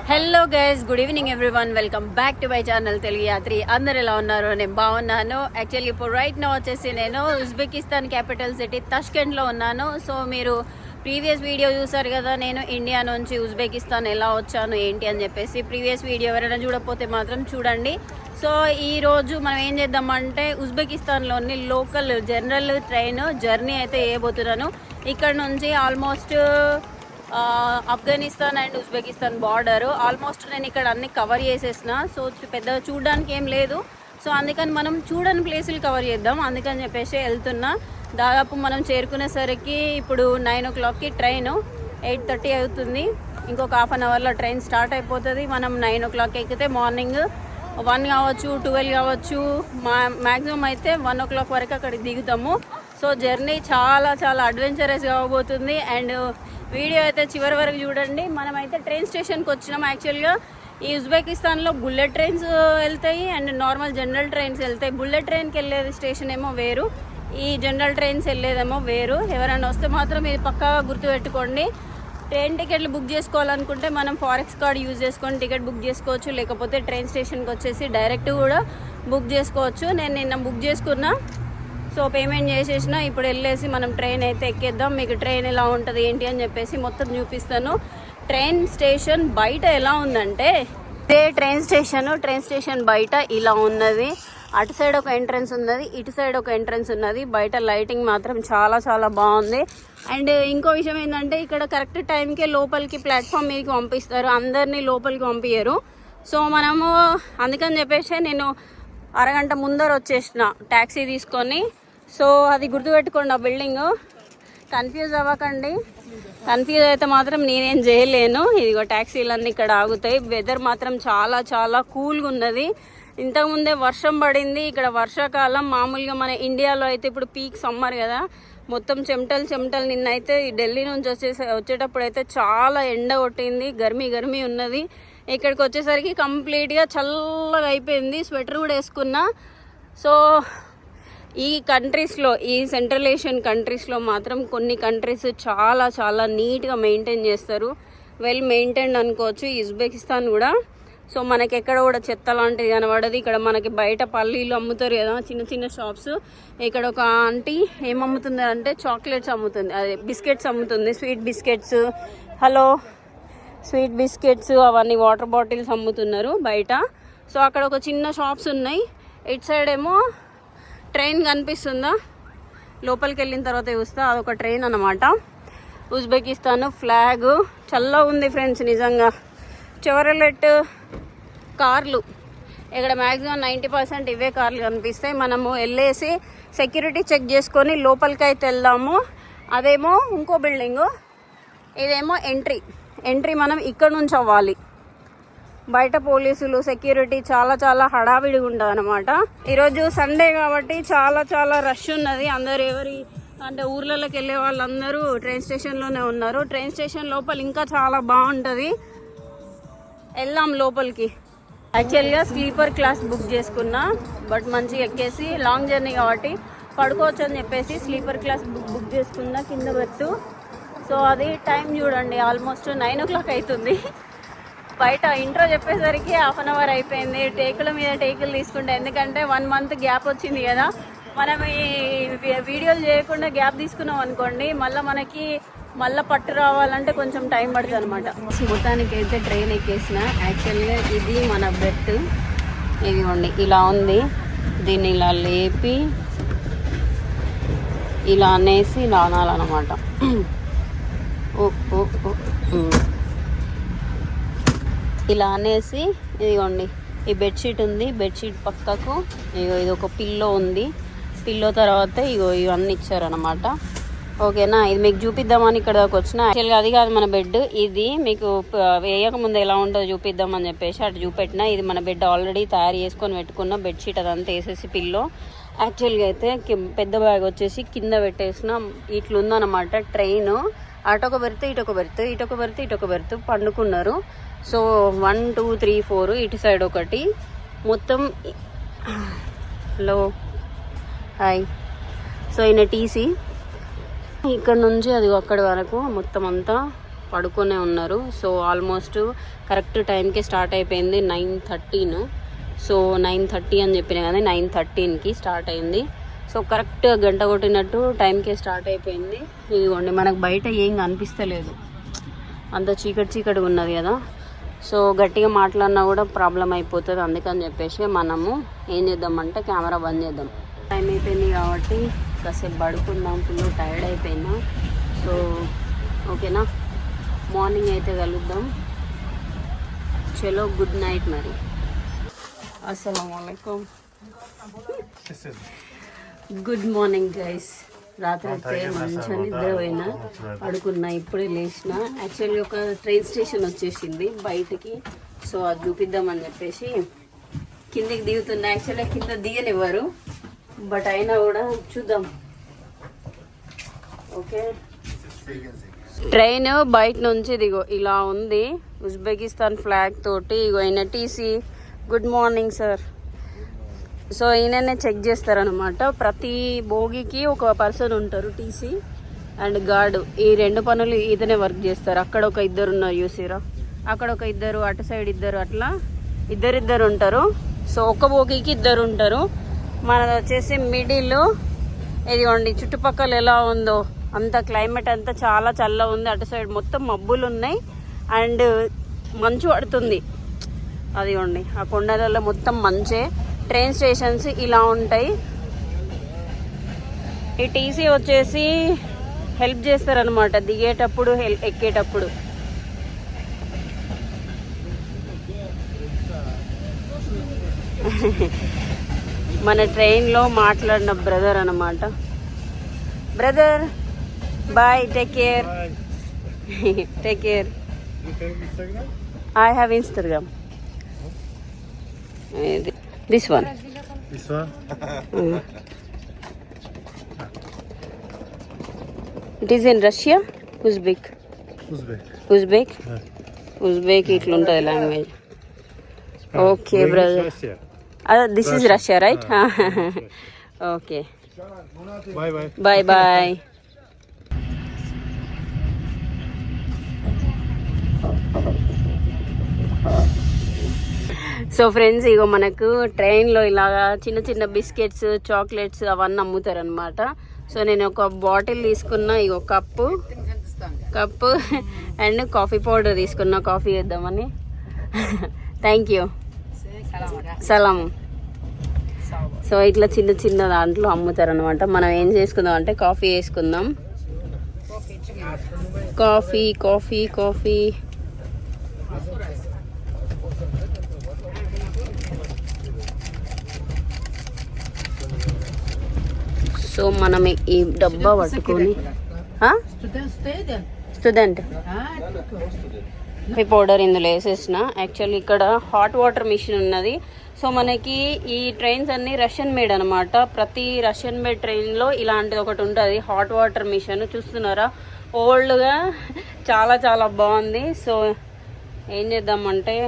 Hello guys, good evening everyone. Welcome back to my channel Telugu Yatri. అందరు ఎలా ఉన్నారు? నేను బాగున్నాను. యాక్చువల్లీ ఇప్పుడు రైట్ నో వచ్చేసి నేను ఉజ్బెకిస్తాన్ క్యాపిటల్ సిటీ తష్కెంట్లో ఉన్నాను. సో మీరు ప్రీవియస్ వీడియో చూసారు కదా, నేను ఇండియా నుంచి ఉజ్బెకిస్తాన్ ఎలా వచ్చాను ఏంటి అని చెప్పేసి. ప్రీవియస్ వీడియో ఎవరైనా చూడకపోతే మాత్రం చూడండి. సో ఈరోజు మనం ఏం చేద్దామంటే ఉజ్బెకిస్తాన్లోని లోకల్ జనరల్ ట్రైన్ జర్నీ అయితే వేయబోతున్నాను. ఇక్కడ నుంచి almost Afghanistan and Uzbekistan border almost నేను ఇక్కడ అన్ని కవర్ చేసేసిన. సో పెద్దగా చూడడానికి ఏం లేదు. సో అందుకని మనం చూడని ప్లేసులు కవర్ చేద్దాం అందుకని చెప్పేసి వెళ్తున్నా. దాదాపు మనం చేరుకునేసరికి ఇప్పుడు 9 o'clockకి ట్రైన్, 8:30 అవుతుంది. ఇంకొక హాఫ్ అన్ అవర్లో ట్రైన్ స్టార్ట్ అయిపోతుంది. మనం 9 o'clock ఎక్కితే మార్నింగ్ 1 కావచ్చు, 12 కావచ్చు, మ్యాక్సిమం అయితే 1 o'clock వరకు అక్కడికి దిగుతాము. సో జర్నీ చాలా చాలా అడ్వెంచరస్గా అవబోతుంది. అండ్ వీడియో అయితే చివరి వరకు చూడండి. మనమైతే ట్రైన్ స్టేషన్కి వచ్చినాం. యాక్చువల్గా ఈ ఉజ్బెకిస్తాన్లో బుల్లెట్ ట్రైన్స్ వెళ్తాయి అండ్ నార్మల్ జనరల్ ట్రైన్స్ వెళ్తాయి. బుల్లెట్ ట్రైన్కి వెళ్ళేది స్టేషన్ ఏమో వేరు, ఈ జనరల్ ట్రైన్స్ వెళ్ళేదేమో వేరు. ఎవరైనా వస్తే మాత్రం ఇది పక్కాగా గుర్తుపెట్టుకోండి. ట్రైన్ టికెట్లు బుక్ చేసుకోవాలనుకుంటే మనం ఫారెక్స్ కార్డ్ యూజ్ చేసుకొని టికెట్ బుక్ చేసుకోవచ్చు, లేకపోతే ట్రైన్ స్టేషన్కి వచ్చేసి డైరెక్ట్ కూడా బుక్ చేసుకోవచ్చు. నేను నిన్న బుక్ చేసుకున్నా. సో పేమెంట్ చేసేసిన. ఇప్పుడు వెళ్ళేసి మనం ట్రైన్ అయితే ఎక్కేద్దాం. మీకు ట్రైన్ ఎలా ఉంటుంది ఏంటి అని చెప్పేసి మొత్తం చూపిస్తాను. ట్రైన్ స్టేషన్ బయట ఎలా ఉందంటే, ఇదే ట్రైన్ స్టేషన్ బయట ఇలా ఉన్నది. అటు సైడ్ ఒక ఎంట్రన్స్ ఉన్నది, ఇటు సైడ్ ఒక ఎంట్రన్స్ ఉన్నది. బయట లైటింగ్ మాత్రం చాలా చాలా బాగుంది. అండ్ ఇంకో విషయం ఏంటంటే, ఇక్కడ కరెక్ట్ టైంకే లోపలికి ప్లాట్ఫామ్ మీదకి పంపిస్తారు, అందరినీ లోపలికి పంపించరు. సో మనము అందుకని చెప్పేసి నేను అరగంట ముందర వచ్చేసిన ట్యాక్సీ తీసుకొని. సో అది గుర్తుపెట్టుకోండి, ఆ బిల్డింగ్. కన్ఫ్యూజ్ అవ్వకండి. కన్ఫ్యూజ్ అయితే మాత్రం నేనేం చేయలేను. ఇదిగో ట్యాక్సీలన్నీ ఇక్కడ ఆగుతాయి. వెదర్ మాత్రం చాలా చాలా కూల్గా ఉన్నది. ఇంతకుముందే వర్షం పడింది. ఇక్కడ వర్షాకాలం. మామూలుగా మన ఇండియాలో అయితే ఇప్పుడు పీక్ సమ్మర్ కదా, మొత్తం చెమటలు. నిన్నైతే ఢిల్లీ నుంచి వచ్చేటప్పుడు అయితే చాలా ఎండ కొట్టింది, గర్మీ ఉన్నది. ఇక్కడికి వచ్చేసరికి కంప్లీట్గా చల్లగా అయిపోయింది. స్వెటర్ కూడా వేసుకున్నా. సో ఈ కంట్రీస్లో, ఈ సెంట్రల్ ఏషియన్ కంట్రీస్లో మాత్రం కొన్ని కంట్రీస్ చాలా చాలా నీట్గా మెయింటైన్ చేస్తారు. వెల్ మెయింటైన్డ్ అనుకోవచ్చు. ఉజ్బెకిస్తాన్ కూడా. సో మనకి ఎక్కడ కూడా చెత్త లాంటిది కనబడదు. ఇక్కడ మనకి బయట పల్లీలు అమ్ముతారు కదా, చిన్న చిన్న షాప్స్. ఇక్కడ ఒక ఆంటీ ఏం అమ్ముతుంది అంటే చాక్లెట్స్ అమ్ముతుంది, అదే బిస్కెట్స్ అమ్ముతుంది, స్వీట్ బిస్కెట్స్. స్వీట్ బిస్కెట్స్ అవన్నీ, వాటర్ బాటిల్స్ అమ్ముతున్నారు బయట. సో అక్కడ ఒక చిన్న షాప్స్ ఉన్నాయి. ఇటు సైడ్ ఏమో ట్రైన్ కనిపిస్తుందా, లోపలికి వెళ్ళిన తర్వాత చూస్తా, అదొక ట్రైన్ అన్నమాట. ఉజ్బెకిస్తాన్ ఫ్లాగ్ చల్లగా ఉంది ఫ్రెండ్స్ నిజంగా. చెవరలెట్ కార్లు ఇక్కడ మ్యాక్సిమం 90% ఇవే కార్లు కనిపిస్తాయి. మనము వెళ్ళేసి సెక్యూరిటీ చెక్ చేసుకొని లోపలికి అయితే వెళ్దాము. అదేమో ఇంకో బిల్డింగు, ఇదేమో ఎంట్రీ మనం ఇక్కడ నుంచి అవ్వాలి. బయట పోలీసులు, సెక్యూరిటీ చాలా చాలా హడావిడిగా ఉంటుంది అనమాట. ఈరోజు సండే కాబట్టి చాలా చాలా రష్ ఉన్నది. అందరు అంటే ఊర్లలోకి వెళ్ళే వాళ్ళందరూ ట్రైన్ స్టేషన్లోనే ఉన్నారు. ట్రైన్ స్టేషన్ లోపల ఇంకా చాలా బాగుంటుంది. వెళ్దాం లోపలికి. యాక్చువల్గా స్లీపర్ క్లాస్ బుక్ చేసుకున్నా, బట్ మంచిగా ఎక్కేసి లాంగ్ జర్నీ కాబట్టి పడుకోవచ్చు అని చెప్పేసి స్లీపర్ క్లాస్ బుక్ చేసుకున్నా, కింద పెట్టు. సో అది టైం చూడండి, ఆల్మోస్ట్ 9 o'clock అవుతుంది. బయట ఇంట్రో చెప్పేసరికి హాఫ్ అన్ అవర్ అయిపోయింది. టేకుల మీద టేకులు తీసుకుంటే, ఎందుకంటే 1 month గ్యాప్ వచ్చింది కదా. మనం ఈ వీడియోలు చేయకుండా గ్యాప్ తీసుకున్నాం అనుకోండి, మళ్ళీ పట్టు రావాలంటే కొంచెం టైం పడుతుంది అనమాట. మొత్తానికి అయితే ట్రైన్ ఎక్కేసిన. యాక్చువల్గా ఇది మన బెడ్, ఇదిగోండి ఇలా ఉంది. దీన్ని ఇలా లేపి ఇలా అనేసి ఇలా అనాలన్నమాట. ఇలా అనేసి ఇదిగోండి ఈ బెడ్షీట్ ఉంది. బెడ్షీట్ పక్కకు ఇది ఒక పిల్లో ఉంది. పిల్లో తర్వాత ఇవన్నీ ఇచ్చారనమాట. ఓకేనా, ఇది మీకు చూపిద్దామని ఇక్కడ దాకా వచ్చిన. యాక్చువల్గా అది కాదు మన బెడ్. ఇది మీకు వేయకముందు ఎలా ఉంటుందో చూపిద్దామని చెప్పేసి అటు చూపెట్టిన. ఇది మన బెడ్ ఆల్రెడీ తయారు చేసుకొని పెట్టుకున్న బెడ్షీట్ అదంతా వేసేసి పిల్లో. యాక్చువల్గా అయితే పెద్ద బ్యాగ్ వచ్చేసి కింద పెట్టేసిన. ఇట్లుందనమాట ట్రైన్. అటొక బెర్త్, ఇటొక బెర్త్ పండుకున్నారు. సో 1 2 3 4 ఇటు సైడ్ ఒకటి మొత్తం. Hello hi. సో ఈయన టీసీ. ఇక్కడ నుంచి అది అక్కడి వరకు మొత్తం అంతా పడుకొనే ఉన్నారు. సో ఆల్మోస్ట్ కరెక్ట్ టైంకి స్టార్ట్ అయిపోయింది 9:13. సో 9:30 అని చెప్పిన కదా, 9:13కి స్టార్ట్ అయింది. సో కరెక్ట్ గంట కొట్టినట్టు టైంకే స్టార్ట్ అయిపోయింది. ఇదిగోండి మనకు బయట ఏం కనిపిస్తలేదు, అంత చీకటి ఉన్నది కదా. సో గట్టిగా మాట్లాడినా కూడా ప్రాబ్లం అయిపోతుంది. అందుకని చెప్పేసి మనము ఏం చేద్దామంటే కెమెరా బంద్ చేద్దాం. టైం అయిపోయింది కాబట్టి కాసేపు పడుకుందాం, ఫుల్ టైర్డ్ అయిపోయినా. సో ఓకేనా, మార్నింగ్ అయితే కలుద్దాం. చలో గుడ్ నైట్ మరి. అస్సలాముఅలైకుం. Good morning guys. రాత్రి అయితే మంచిగా నిద్ర పోయినా, పడుకున్నా, ఇప్పుడే లేచిన. యాక్చువల్లీ ఒక ట్రైన్ స్టేషన్ వచ్చేసింది బయటికి, సో అది చూపిద్దామని చెప్పేసి కిందికి దిగుతున్నా. యాక్చువల్లీ కింద దిగనివ్వరు, బట్ అయినా కూడా చూద్దాం. ఓకే, ట్రైన్ బయట నుంచి దిగో ఇలా ఉంది, ఉజ్బెకిస్తాన్ ఫ్లాగ్ తోటి. ఇగో ఈయన TC. Good morning sir. So ఈయననే చెక్ చేస్తారనమాట. ప్రతి బోగికి ఒక పర్సన్ ఉంటారు, టీసీ అండ్ గార్డు. ఈ 2 పనులు ఈతనే వర్క్ చేస్తారు. అక్కడ ఒక 2 ఉన్నారు చూసిరా, అక్కడ ఒక 2, అటు సైడ్ 2, అట్లా ఇద్దరు ఉంటారు. సో ఒక్క బోగికి 2 ఉంటారు. మనది వచ్చేసి మిడిల్. ఇదిగోండి చుట్టుపక్కల ఎలా ఉందో అంత క్లైమేట్ అంతా చాలా చల్లగా ఉంది. అటు సైడ్ మొత్తం మబ్బులు ఉన్నాయి అండ్ మంచు పడుతుంది. అదిగోండి ఆ కొండలలో మొత్తం మంచే. ట్రైన్ స్టేషన్స్ ఇలా ఉంటాయి. ఈ టీసీ వచ్చేసి హెల్ప్ చేస్తారనమాట దిగేటప్పుడు, ఎక్కేటప్పుడు. మన ట్రైన్లో మాట్లాడిన బ్రదర్ అనమాట. Brother bye, take care. Take care. I have Instagram. This one. It is in Russia. Uzbek. Uzbek ఇట్లుంటుంది language. Okay brother. This is Russia, right? Okay. Bye. So friends, ఇగో మనకు ట్రైన్లో ఇలాగా చిన్న బిస్కెట్స్, చాక్లెట్స్ అవన్నీ అమ్ముతారనమాట. So నేను ఒక bottle తీసుకున్నా, ఇగో కప్పు అండ్ కాఫీ పౌడర్ తీసుకున్నా, కాఫీ చేద్దామని. Thank you. సలాము. సో ఇట్లా చిన్న దాంట్లో అమ్ముతారనమాట. మనం ఏం చేసుకుందాం అంటే కాఫీ వేసుకుందాం. కాఫీ. సో మనం ఈ డబ్బా పట్టుకొని స్టూడెంట్ కాఫీ పౌడర్ ఇందులో వేసేసిన. యాక్చువల్లీ ఇక్కడ హాట్ వాటర్ మిషన్ ఉన్నది. సో మనకి ఈ ట్రైన్స్ అన్ని రష్యన్ మేడ్ అనమాట. ప్రతి రష్యన్ మేడ్ ట్రైన్లో ఇలాంటిది ఒకటి ఉంటుంది, హాట్ వాటర్ మిషన్. చూస్తున్నారా, ఓల్డ్గా చాలా బాగుంది. సో ఏం చేద్దామంటే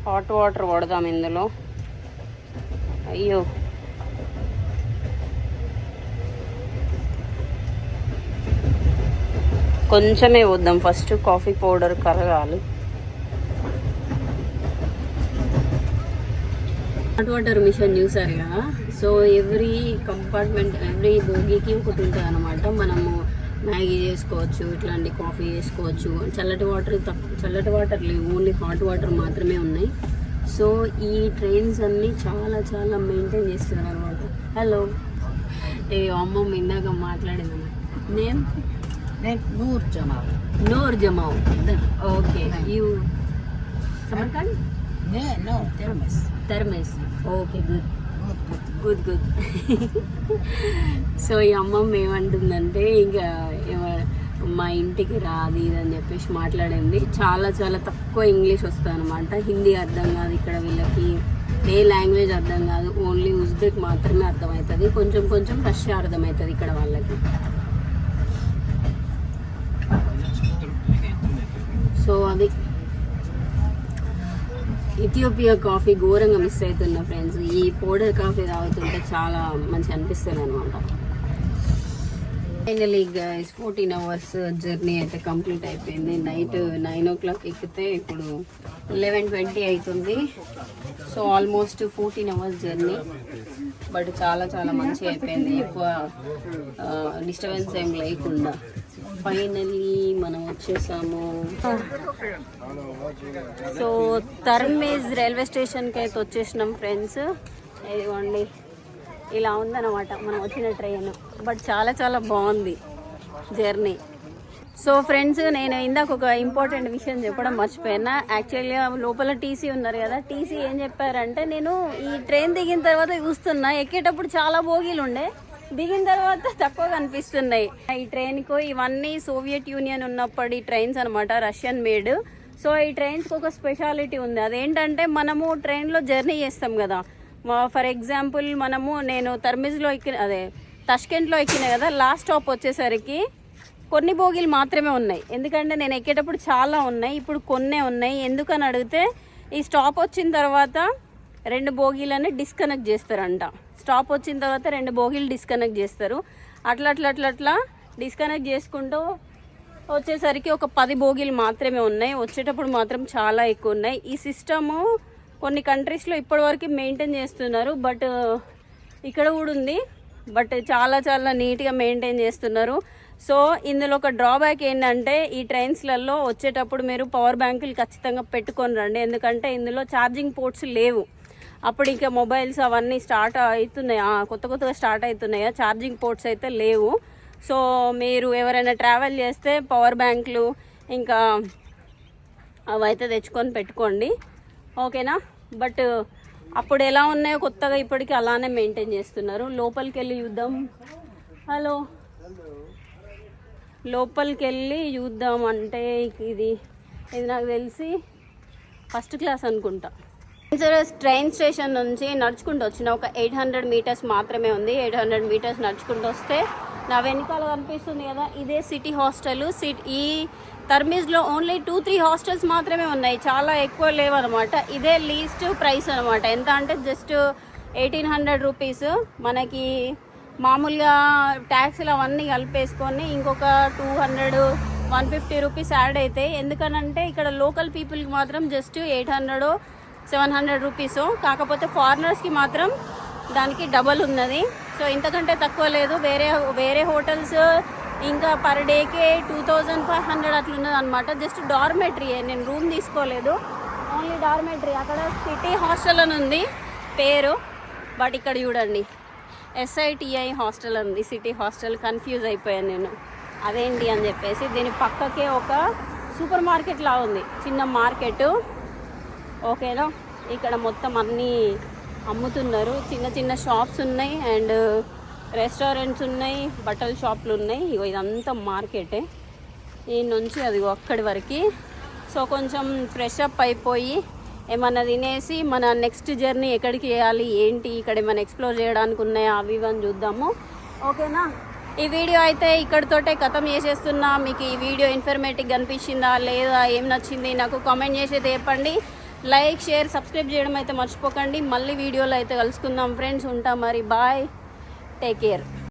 హాట్ వాటర్ పడదాం ఇందులో. అయ్యో, కొంచెమే వద్దాం, ఫస్ట్ కాఫీ పౌడర్ కరగాలి. హాట్ వాటర్ మిషన్ చూసారు కదా. సో ఎవ్రీ కంపార్ట్మెంట్, ఎవ్రీ బోగీకి ఒకటి ఉంటుంది అనమాట. మనము మ్యాగీ చేసుకోవచ్చు, ఇట్లాంటి కాఫీ చేసుకోవచ్చు. చల్లటి వాటర్ లేవు, ఓన్లీ హాట్ వాటర్ మాత్రమే ఉన్నాయి. సో ఈ ట్రైన్స్ అన్నీ చాలా మెయింటైన్ చేస్తున్నారు అనమాట. హలో, ఏ అమ్మమ్మ ఇందాక మాట్లాడింది. Name Noor Jamal. Okay. You Samarkand? No, Termes. Okay, good. So ఈ అమ్మమ్మ ఏమంటుందంటే ఇంకా మా ఇంటికి రాదు ఇదని చెప్పేసి మాట్లాడింది. చాలా తక్కువ ఇంగ్లీష్ వస్తుంది అనమాట. హిందీ అర్థం కాదు ఇక్కడ వీళ్ళకి, ఏ లాంగ్వేజ్ అర్థం కాదు, ఓన్లీ ఉజ్బెక్ మాత్రమే అర్థమవుతుంది. కొంచెం రష్యా అర్థమవుతుంది ఇక్కడ వాళ్ళకి. సో అది ఇథియోపియా కాఫీ ఘోరంగా మిస్ అవుతున్నా ఫ్రెండ్స్. ఈ పౌడర్ కాఫీ తాగుతుంటే చాలా మంచిగా అనిపిస్తుంది అనమాట. ఫైనలీ గైస్ 14 hours జర్నీ అయితే కంప్లీట్ అయిపోయింది. నైట్ 9 o'clock ఎక్కితే ఇప్పుడు 11:20 అవుతుంది. So almost 14 hours journey. But చాలా చాలా మంచిగా అయిపోయింది, ఎక్కువ డిస్టర్బెన్స్ ఏం లేకుండా. ఫైనల్లీ మనం వచ్చేసాము. సో తర్మేజ్ రైల్వే స్టేషన్కి అయితే వచ్చేసినాం ఫ్రెండ్స్. ఇదిగోండి ఇలా ఉందన్నమాట మనం వచ్చిన ట్రైన్. బట్ చాలా చాలా బాగుంది జర్నీ. సో ఫ్రెండ్స్, నేను ఇందాక ఒక ఇంపార్టెంట్ విషయం చెప్పడం మర్చిపోయినా. యాక్చువల్గా లోపల టీసీ ఉన్నారు కదా, టీసీ ఏం చెప్పారంటే, నేను ఈ ట్రైన్ దిగిన తర్వాత చూస్తున్నా ఎక్కేటప్పుడు చాలా బోగీలు ఉండే, దిగిన తర్వాత తక్కువ కనిపిస్తున్నాయి. ఈ ట్రైన్కు ఇవన్నీ సోవియట్ యూనియన్ ఉన్నప్పటి ట్రైన్స్ అనమాట, రష్యన్ మేడ్. సో ఈ ట్రైన్స్కి ఒక స్పెషాలిటీ ఉంది. అదేంటంటే మనము ట్రైన్లో జర్నీ చేస్తాం కదా, ఫర్ ఎగ్జాంపుల్ నేను తర్మిజ్లో తష్కెంట్లో ఎక్కిన కదా, లాస్ట్ స్టాప్ వచ్చేసరికి కొన్ని బోగీలు మాత్రమే ఉన్నాయి. ఎందుకంటే నేను ఎక్కేటప్పుడు చాలా ఉన్నాయి, ఇప్పుడు కొన్నే ఉన్నాయి. ఎందుకని అడిగితే, ఈ స్టాప్ వచ్చిన తర్వాత 2 బోగీలని డిస్కనెక్ట్ చేస్తారంట. స్టాప్ వచ్చిన తర్వాత 2 బోగీలు డిస్కనెక్ట్ చేస్తారు. అట్లా డిస్కనెక్ట్ చేసుకుంటూ వచ్చేసరికి ఒక 10 బోగీలు మాత్రమే ఉన్నాయి. వచ్చేటప్పుడు మాత్రం చాలా ఎక్కువ ఉన్నాయి. ఈ సిస్టము కొన్ని కంట్రీస్లో ఇప్పటివరకు మెయింటైన్ చేస్తున్నారు, బట్ ఇక్కడ కూడా ఉంది. బట్ చాలా చాలా నీట్గా మెయింటైన్ చేస్తున్నారు. సో ఇందులో ఒక డ్రాబ్యాక్ ఏంటంటే, ఈ ట్రైన్స్లలో వచ్చేటప్పుడు మీరు పవర్ బ్యాంకులు ఖచ్చితంగా పెట్టుకొని రండి. ఎందుకంటే ఇందులో ఛార్జింగ్ పోర్ట్స్ లేవు. అప్పుడు ఇంకా మొబైల్స్ అవన్నీ స్టార్ట్ అవుతున్నాయి, కొత్తగా స్టార్ట్ అవుతున్నాయా, ఛార్జింగ్ పోర్ట్స్ అయితే లేవు. సో మీరు ఎవరైనా ట్రావెల్ చేస్తే పవర్ బ్యాంకులు ఇంకా అవైతే తెచ్చుకొని పెట్టుకోండి, ఓకేనా. బట్ అప్పుడు ఎలా ఉన్నాయో కొత్తగా ఇప్పటికీ అలానే మెయింటైన్ చేస్తున్నారు. లోపలికి వెళ్ళి చూద్దాం. హలో, లోపలికి వెళ్ళి చూద్దాం. అంటే ఇది నాకు తెలిసి ఫస్ట్ క్లాస్ అనుకుంటా. ట్రైన్ స్టేషన్ నుంచి నడుచుకుంటూ వచ్చిన ఒక 800 meters మాత్రమే ఉంది. 800 meters నడుచుకుంటూ వస్తే నా వెనకాల కనిపిస్తుంది కదా, ఇదే సిటీ హాస్టల్. ఈ తర్మీజ్లో ఓన్లీ 2-3 హాస్టల్స్ మాత్రమే ఉన్నాయి, చాలా ఎక్కువ లేవు అనమాట. ఇదే లీస్ట్ ప్రైస్ అనమాట. ఎంత అంటే జస్ట్ 1800 rupees. మనకి మామూలుగా ట్యాక్సీలు అవన్నీ కలిపేసుకొని ఇంకొక 200-150 rupees యాడ్ అవుతాయి. ఎందుకనంటే ఇక్కడ లోకల్ పీపుల్కి మాత్రం జస్ట్ 800-700 rupees. కాకపోతే ఫారినర్స్కి మాత్రం దానికి డబల్ ఉన్నది. సో ఇంతకంటే తక్కువ లేదు. వేరే హోటల్స్ ఇంకా పర్ డేకే 2500 అట్లున్నది అనమాట. జస్ట్ డార్మెటరీ, నేను రూమ్ తీసుకోలేదు, ఓన్లీ డార్మెటరీ. అక్కడ సిటీ హాస్టల్ అని ఉంది పేరు, బట్ ఇక్కడ చూడండి SITI హాస్టల్ ఉంది, సిటీ హాస్టల్. కన్ఫ్యూజ్ అయిపోయాను నేను, అదేంటి అని చెప్పేసి. దీని పక్కకే ఒక సూపర్ మార్కెట్ లా ఉంది, చిన్న మార్కెట్, ఓకేనా. ఇక్కడ మొత్తం అన్నీ అమ్ముతున్నారు, చిన్న చిన్న షాప్స్ ఉన్నాయి అండ్ రెస్టారెంట్స్ ఉన్నాయి, బట్టల షాపులు ఉన్నాయి. ఇదంతా మార్కెటే, ఈ నుంచి అది అక్కడి వరకు. సో కొంచెం ఫ్రెష్ అప్ అయిపోయి ఏమన్నా తినేసి మన నెక్స్ట్ జర్నీ ఎక్కడికి చేయాలి, ఏంటి, ఇక్కడ ఏమైనా ఎక్స్ప్లోర్ చేయడానికి ఉన్నాయా, అవి ఇవన్నీ చూద్దాము, ఓకేనా. ఈ వీడియో అయితే ఇక్కడితోటే ఖతం చేసేస్తున్నా. మీకు ఈ వీడియో ఇన్ఫర్మేటివ్గా అనిపించిందా లేదా, ఏం నచ్చింది నాకు కామెంట్ చేసి చెప్పండి. లైక్, షేర్, సబ్స్క్రైబ్ చేయడం అయితే మర్చిపోకండి. మళ్ళీ వీడియోలో అయితే కలుసుకుందాం ఫ్రెండ్స్. ఉంటాం మరి, బాయ్, టేక్ కేర్.